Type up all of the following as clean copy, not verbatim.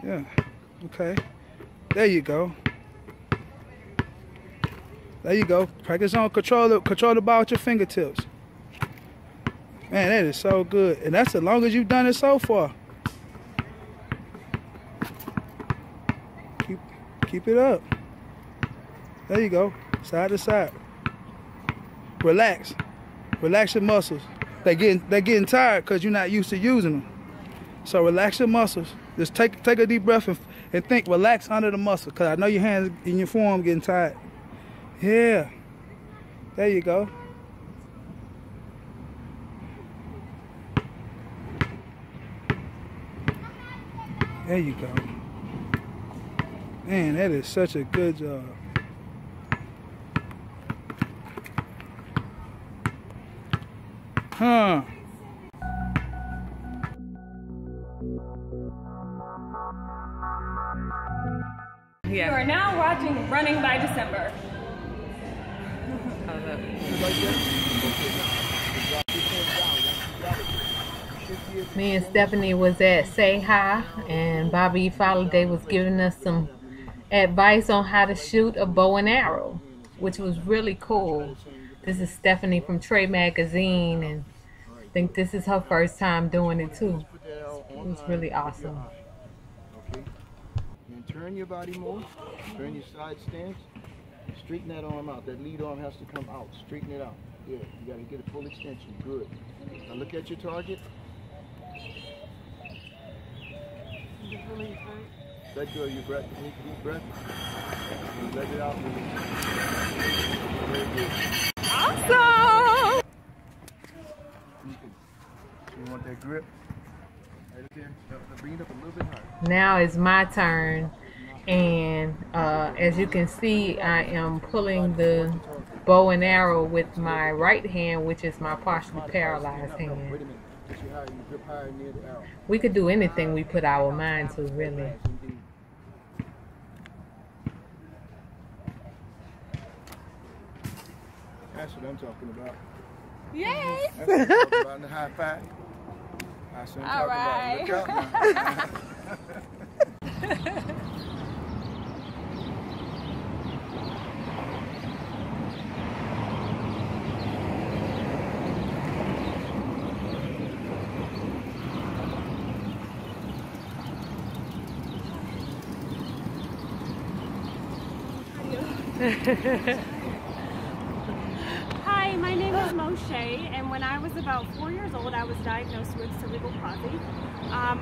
Yeah. Okay. There you go. There you go. Practice on control the ball with your fingertips. Man, that is so good. And that's the longest you've done it so far. Keep it up. There you go. Side to side. Relax. Relax your muscles. They're getting tired because you're not used to using them. So relax your muscles. Just take a deep breath and think, relax under the muscle, because I know your hands in your forearm getting tired. Yeah. There you go. There you go. Man, that is such a good job. Huh. Yeah. You are now watching Running by December. Me and Stephanie was at Say Hi, and Bobby Foliday was giving us some advice on how to shoot a bow and arrow, which was really cool. This is Stephanie from Trey Magazine, and I think this is her first time doing it too. It was really awesome. Okay. And turn your body more. Turn your side stance. Straighten that arm out. That lead arm has to come out. Straighten it out. Yeah, you got to get a full extension. Good. Now look at your target. Let go of your breath. Take a deep breath. And let it out. Very good. Awesome! You want that grip? Right up there. Bring it up a little bit higher. Now it's my turn, and as you can see, I am pulling the bow and arrow with my right hand, which is my partially paralyzed hand. We could do anything we put our mind to, really. That's what I'm talking about. Yay! That's what I'm talking about in the high five. That's what I'm talking about. Look out now. Hi, my name is Moshe, and when I was about 4 years old, I was diagnosed with cerebral palsy.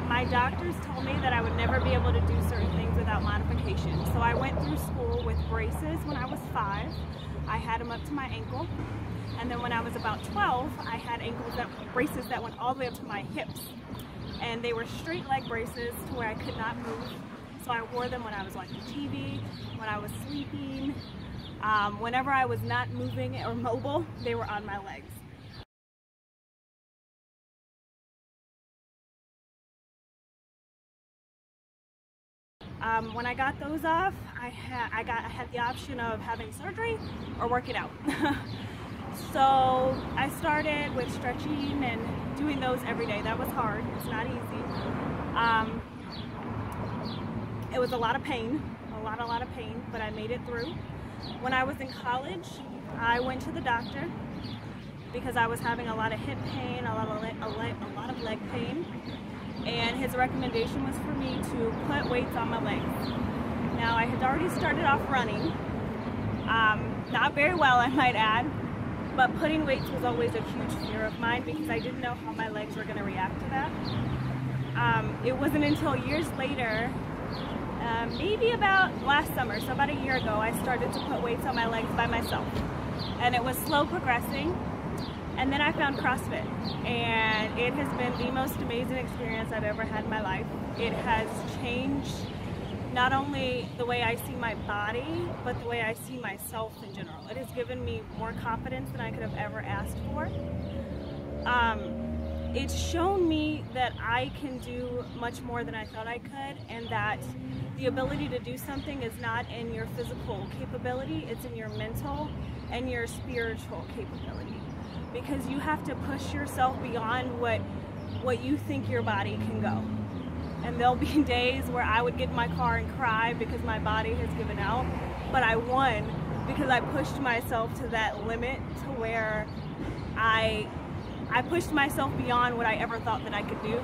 My doctors told me that I would never be able to do certain things without modification. So I went through school with braces when I was 5. I had them up to my ankle. And then when I was about 12, I had braces that went all the way up to my hips. And they were straight leg braces to where I could not move. So I wore them when I was watching TV, when I was sleeping. Whenever I was not moving or mobile, they were on my legs. When I got those off, I had the option of having surgery or working out. So I started with stretching and doing those every day. That was hard. It's not easy. It was a lot of pain, a lot of pain, but I made it through. When I was in college, I went to the doctor because I was having a lot of hip pain, a lot of leg pain, and his recommendation was for me to put weights on my legs. Now, I had already started off running, not very well, I might add, but putting weights was always a huge fear of mine because I didn't know how my legs were going to react to that. It wasn't until years later, maybe about last summer, so about a year ago, I started to put weights on my legs by myself. And it was slow progressing. And then I found CrossFit. And it has been the most amazing experience I've ever had in my life. It has changed not only the way I see my body, but the way I see myself in general. It has given me more confidence than I could have ever asked for. It's shown me that I can do much more than I thought I could, and that the ability to do something is not in your physical capability, it's in your mental and your spiritual capability. Because you have to push yourself beyond what you think your body can go. And and there'll be days where I would get in my car and cry because my body has given out, but I won because I pushed myself to that limit, to where I pushed myself beyond what I ever thought that I could do,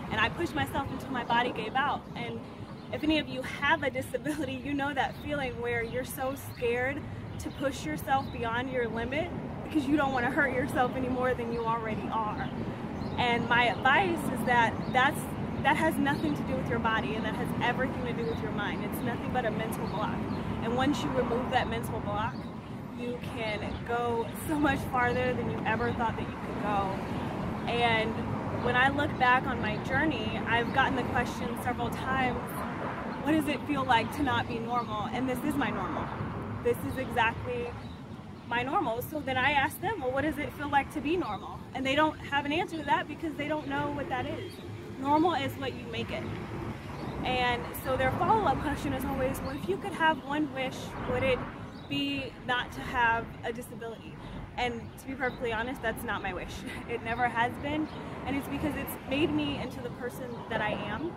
and I pushed myself until my body gave out. And if any of you have a disability, you know that feeling where you're so scared to push yourself beyond your limit because you don't want to hurt yourself any more than you already are. And my advice is that has nothing to do with your body, and that has everything to do with your mind. It's nothing but a mental block. And once you remove that mental block, you can go so much farther than you ever thought that you could go. And when I look back on my journey, I've gotten the question several times, what does it feel like to not be normal? And this is my normal. This is exactly my normal. So then I ask them, well, what does it feel like to be normal? And they don't have an answer to that because they don't know what that is. Normal is what you make it. And so their follow-up question is always, well, if you could have one wish, would it be not to have a disability? And to be perfectly honest, that's not my wish. It never has been. And it's because it's made me into the person that I am.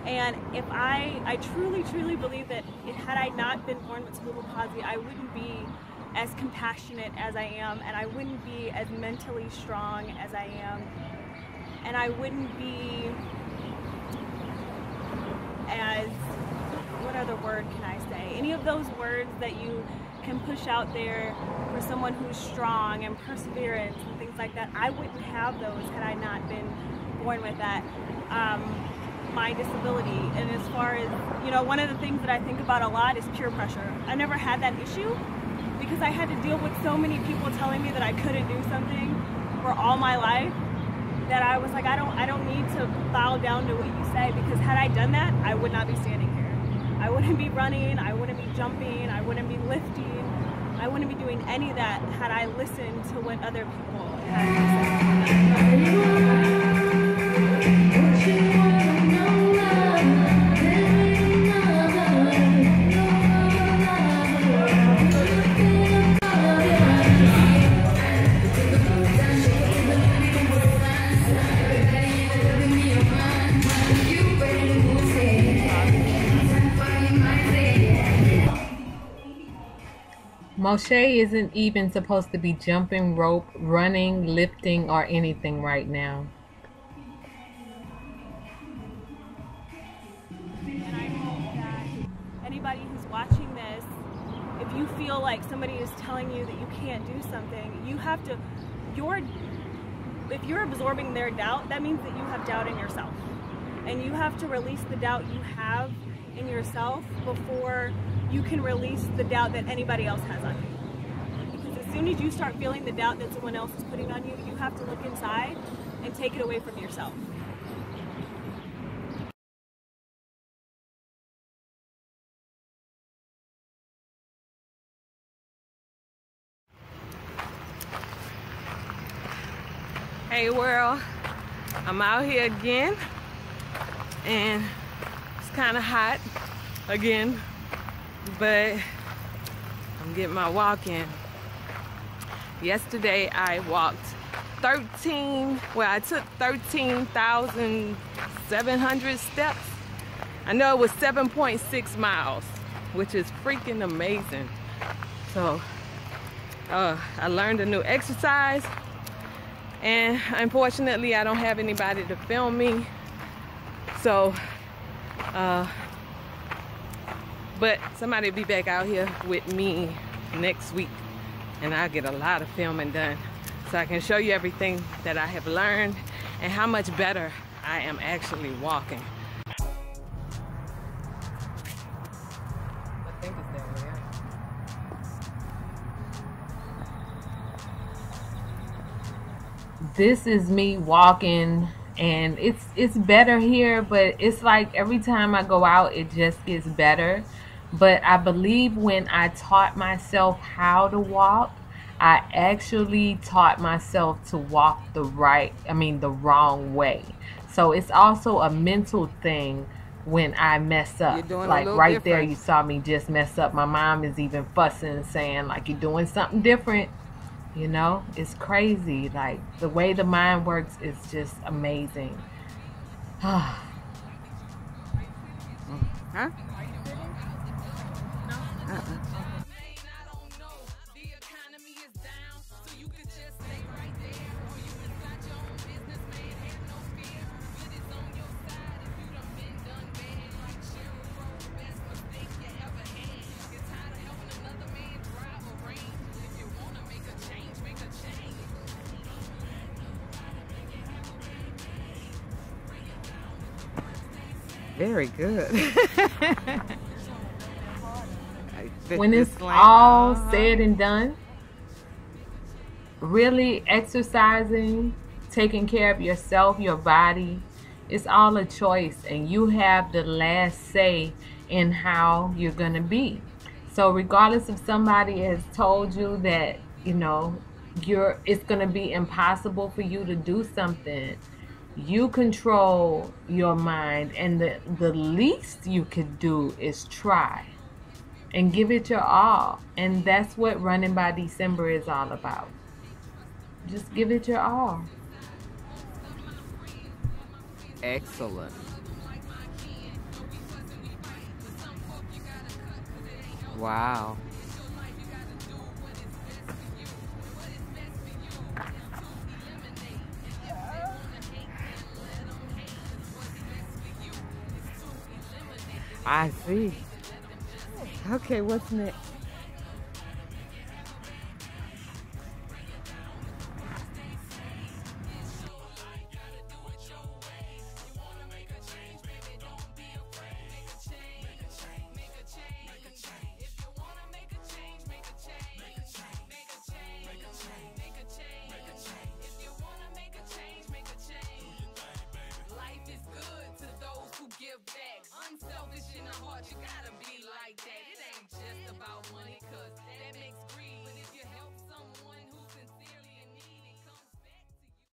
And if I truly, truly believe that had I not been born with cerebral palsy, I wouldn't be as compassionate as I am, and I wouldn't be as mentally strong as I am, and I wouldn't be as, what other word can I say? Any of those words that you can push out there for someone who's strong and perseverance and things like that. I wouldn't have those had I not been born with that, my disability. And as far as, you know, one of the things that I think about a lot is peer pressure. I never had that issue because I had to deal with so many people telling me that I couldn't do something for all my life, that I was like, I don't need to bow down to what you say, because had I done that, I would not be standing here. I wouldn't be running, I wouldn't be jumping, I wouldn't be lifting, I wouldn't be doing any of that had I listened to what other people had to say. Moshe isn't even supposed to be jumping rope, running, lifting, or anything right now. And I hope that anybody who's watching this, if you feel like somebody is telling you that you can't do something, you have to, if you're absorbing their doubt, that means that you have doubt in yourself. And you have to release the doubt you have in yourself before you can release the doubt that anybody else has on you. Because as soon as you start feeling the doubt that someone else is putting on you, you have to look inside and take it away from yourself. Hey world, I'm out here again, and it's kind of hot again, but I'm getting my walk in. Yesterday I walked I took 13,700 steps. I know it was 7.6 miles, which is freaking amazing. So I learned a new exercise, and unfortunately I don't have anybody to film me. So but somebody will be back out here with me next week, and I'll get a lot of filming done so I can show you everything that I have learned and how much better I am actually walking. I think it's that way. This is me walking, and it's better here, but it's like every time I go out it just gets better. But I believe when I taught myself how to walk, I actually taught myself to walk the wrong way. So it's also a mental thing when I mess up. Like right there, you saw me just mess up. My mom is even fussing, saying like, you're doing something different. You know, it's crazy. Like the way the mind works is just amazing. Huh? Very good. When it's all said and done, really exercising, taking care of yourself, your body, it's all a choice, and you have the last say in how you're going to be. So regardless if somebody has told you that, you know, it's going to be impossible for you to do something, you control your mind, and the least you could do is try and give it your all. And that's what Running by December is all about. Just give it your all. Excellent. Wow. I see. Okay, what's next? Unselfish in the heart, you gotta be like that. It ain't just about money.